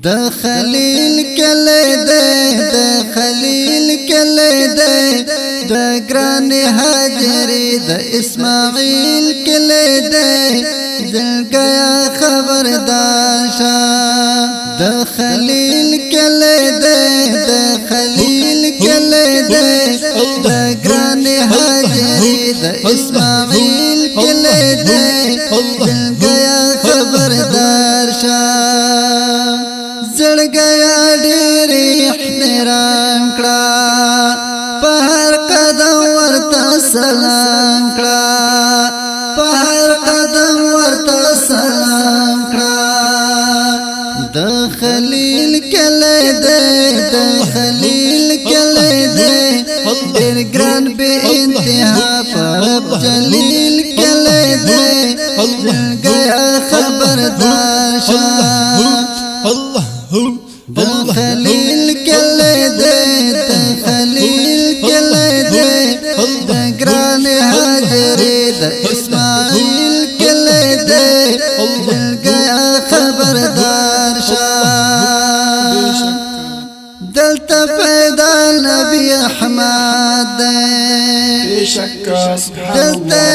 د خلیل کله ده د خلیل کله ده د ګران هاجر د اسماعیل کله ده زلګیا خبردار شه د خلیل کله ده د خلیل کله ده د ګران هاجر د اسماعیل کله ده زلګیا خبردار شه زړګیا ډېر احترام کړه په هر قدم ورته سلام کړه په هر قدم ورته سلام کړه د خلیل کله ده د خلیل کله ده ډېر ګران بے انتها پر جلیل کله ده زړګیا خبردار شه د خلیل کله ده د خلیل کله ده د ګران هاجر د اسماعیل کله ده زلګیا خبردار شه دلته پیدا نبی احمد ده دلته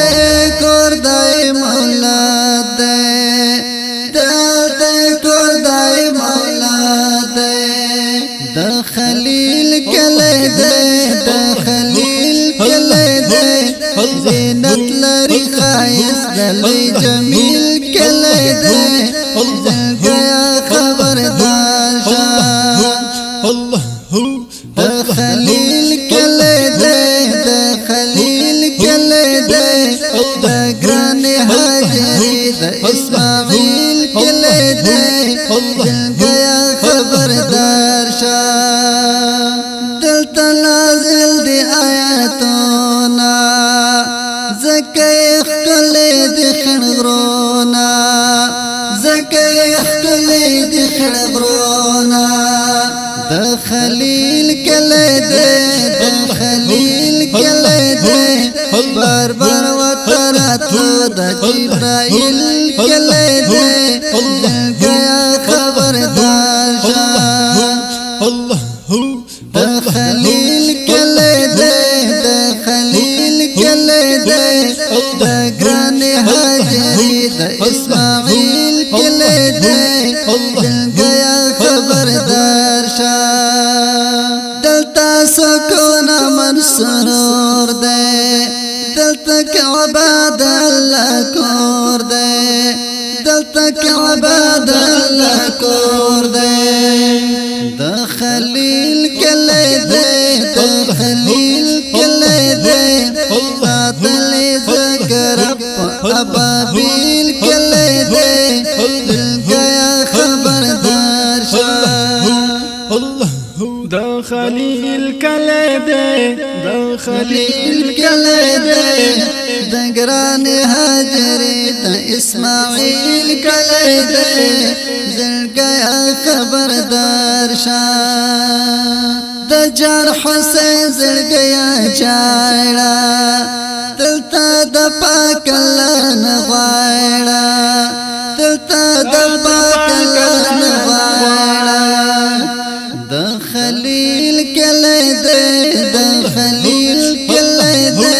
کور دای مولاد ده دلته کور دای مولاد ده د خلیل کله ده د خلیل کله ده زینت لري خایست دلی جمیل کله ده زلګیا خبردار شه د خلیل کله ده د خلیل کله ده د ګران هاجر د اسماعیل کله ده زلګیا خبردار شه دلته نازل دی آیاتونه زکه ښکلی دی خړ غرونه زکه ښکلی دی خړ غرونه د خلیل کله ده د خلیل کله ده بار بار وتراتلو د جبرائیل کله ده زلګیا خبردار شه د خلیل کله ده د خلیل کله ده د ګران هاجر د اسماعیل کله ده زلګیا خبردار شه دلته سکون منصور ده دلته کعبه د الله کور ده دلته کعبه د الله کور ده د خلیل کله ده د خلیل کله ده ساتل ذکر ابابیل کله ده زلګیا خبردار شه د خلیل کله ده د خلیل کله ده د ګران هاجر د اسماعیل کله ده زلګیا خبردار شه د جان حسین زلګیا چاړه دلته د پاک الله نه غواړه دلته د پاک الله نه غواړه د خلیل کله ده د خلیل کله ده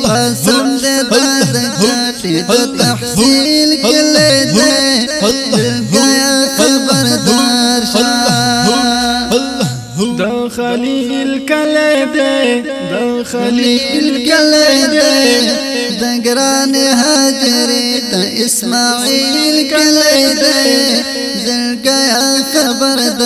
قسم ده د ګټې د تحصیل کله ده زلګیا خبردار شه د خلیل کله ده د خلیل کله ده د ګران هاجر د اسماعیل کله ده زلګیا خبردار